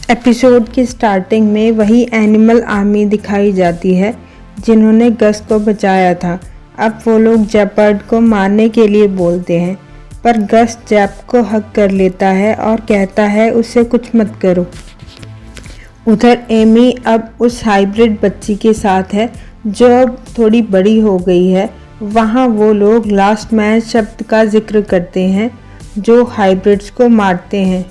Episode की starting में वही एनिमल आर्मी दिखाई जाती है जिन्होंने गस को बचाया था। अब वो लोग जेपर्ड को मारने के लिए बोलते हैं, पर गस जेप को हक कर लेता है और कहता है उसे कुछ मत करो। उधर एमी अब उस हाइब्रिड बच्ची के साथ है जो अब थोड़ी बड़ी हो गई है। वहाँ वो लोग लास्ट मैन शब्द का जिक्र करते हैं जो हाइब्रिड्स को मारते हैं।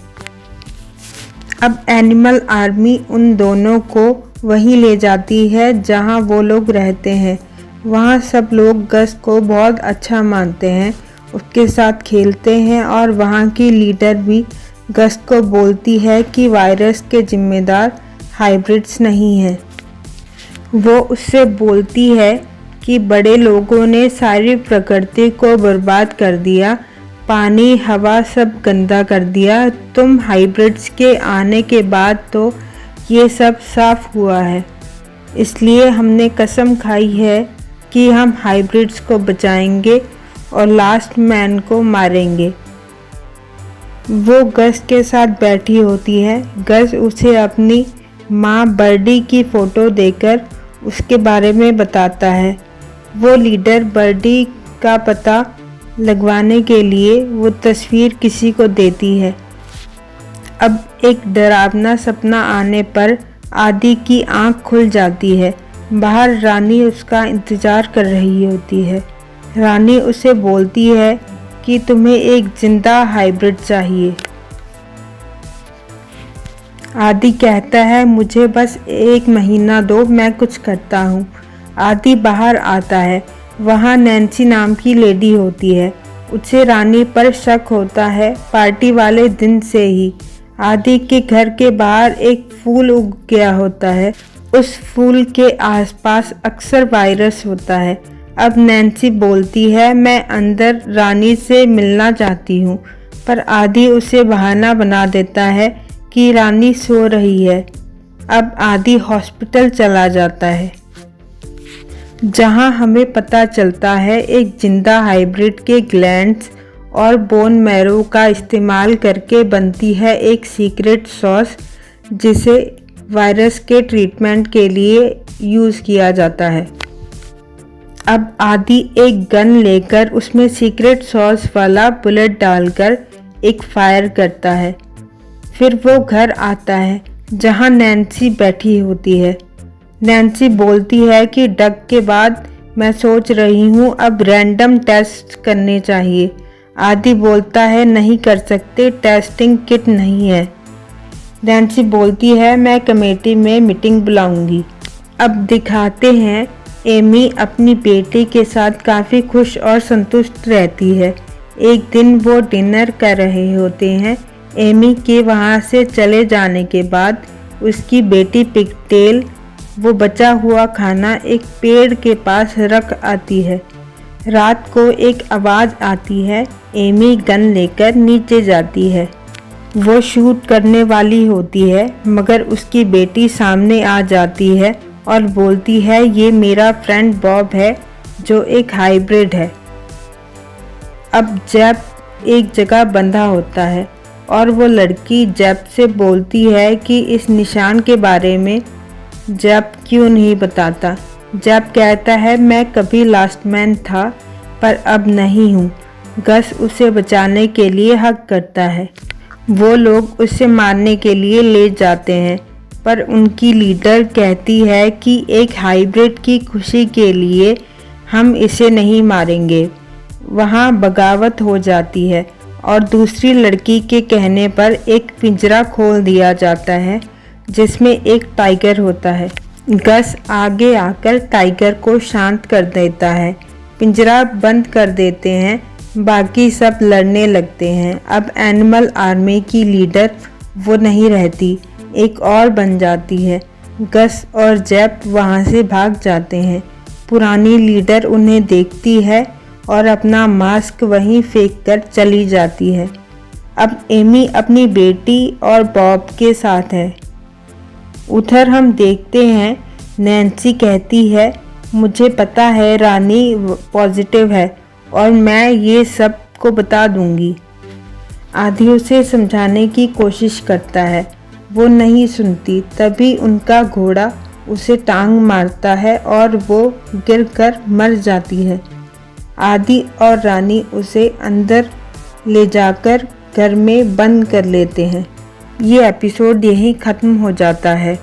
अब एनिमल आर्मी उन दोनों को वहीं ले जाती है जहाँ वो लोग रहते हैं। वहाँ सब लोग गस को बहुत अच्छा मानते हैं, उसके साथ खेलते हैं और वहाँ की लीडर भी गस को बोलती है कि वायरस के जिम्मेदार हाइब्रिड्स नहीं हैं। वो उससे बोलती है कि बड़े लोगों ने सारी प्रकृति को बर्बाद कर दिया, पानी हवा सब गंदा कर दिया। तुम हाइब्रिड्स के आने के बाद तो ये सब साफ हुआ है, इसलिए हमने कसम खाई है कि हम हाइब्रिड्स को बचाएंगे और लास्ट मैन को मारेंगे। वो गस के साथ बैठी होती है। गस उसे अपनी माँ बर्डी की फ़ोटो देकर उसके बारे में बताता है। वो लीडर बर्डी का पता लगवाने के लिए वो तस्वीर किसी को देती है। अब एक डरावना सपना आने पर आदि की आंख खुल जाती है। बाहर रानी उसका इंतज़ार कर रही होती है। रानी उसे बोलती है कि तुम्हें एक जिंदा हाइब्रिड चाहिए। आदि कहता है मुझे बस 1 महीना दो, मैं कुछ करता हूँ। आदि बाहर आता है। वहाँ नैन्सी नाम की लेडी होती है। उसे रानी पर शक होता है पार्टी वाले दिन से ही। आदि के घर के बाहर एक फूल उग गया होता है। उस फूल के आसपास अक्सर वायरस होता है। अब नैन्सी बोलती है मैं अंदर रानी से मिलना चाहती हूँ, पर आदि उसे बहाना बना देता है कि रानी सो रही है। अब आदि हॉस्पिटल चला जाता है जहां हमें पता चलता है एक जिंदा हाइब्रिड के ग्लैंड्स और बोन मैरो का इस्तेमाल करके बनती है एक सीक्रेट सॉस जिसे वायरस के ट्रीटमेंट के लिए यूज़ किया जाता है। अब आदि एक गन लेकर उसमें सीक्रेट सॉस वाला बुलेट डालकर एक फायर करता है। फिर वो घर आता है जहां नैन्सी बैठी होती है। नैन्सी बोलती है कि डग के बाद मैं सोच रही हूँ अब रैंडम टेस्ट करने चाहिए। आदि बोलता है नहीं कर सकते, टेस्टिंग किट नहीं है। नैन्सी बोलती है मैं कमेटी में मीटिंग बुलाऊंगी। अब दिखाते हैं एमी अपनी बेटी के साथ काफ़ी खुश और संतुष्ट रहती है। एक दिन वो डिनर कर रहे होते हैं। एमी के वहाँ से चले जाने के बाद उसकी बेटी पिगटेल वो बचा हुआ खाना एक पेड़ के पास रख आती है। रात को एक आवाज़ आती है। एमी गन लेकर नीचे जाती है। वो शूट करने वाली होती है, मगर उसकी बेटी सामने आ जाती है और बोलती है ये मेरा फ्रेंड बॉब है जो एक हाइब्रिड है। अब जेप एक जगह बंधा होता है और वो लड़की जेप से बोलती है कि इस निशान के बारे में जेप क्यों नहीं बताता। जेप कहता है मैं कभी लास्ट मैन था पर अब नहीं हूँ। गस उसे बचाने के लिए हक करता है। वो लोग उसे मारने के लिए ले जाते हैं, पर उनकी लीडर कहती है कि एक हाइब्रिड की खुशी के लिए हम इसे नहीं मारेंगे। वहाँ बगावत हो जाती है और दूसरी लड़की के कहने पर एक पिंजरा खोल दिया जाता है जिसमें एक टाइगर होता है। गस आगे आकर टाइगर को शांत कर देता है। पिंजरा बंद कर देते हैं। बाकी सब लड़ने लगते हैं। अब एनिमल आर्मी की लीडर वो नहीं रहती, एक और बन जाती है। गस और जेप वहाँ से भाग जाते हैं। पुरानी लीडर उन्हें देखती है और अपना मास्क वहीं फेंक कर चली जाती है। अब एमी अपनी बेटी और बॉब के साथ है। उधर हम देखते हैं नैन्सी कहती है मुझे पता है रानी पॉजिटिव है और मैं ये सब को बता दूंगी। आदि उसे समझाने की कोशिश करता है वो नहीं सुनती। तभी उनका घोड़ा उसे टांग मारता है और वो गिरकर मर जाती है। आदि और रानी उसे अंदर ले जाकर घर में बंद कर लेते हैं। ये एपिसोड यहीं ख़त्म हो जाता है।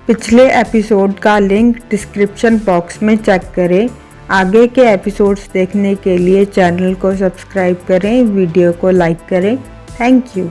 पिछले एपिसोड का लिंक डिस्क्रिप्शन बॉक्स में चेक करें। आगे के एपिसोड्स देखने के लिए चैनल को सब्सक्राइब करें, वीडियो को लाइक करें। Thank you.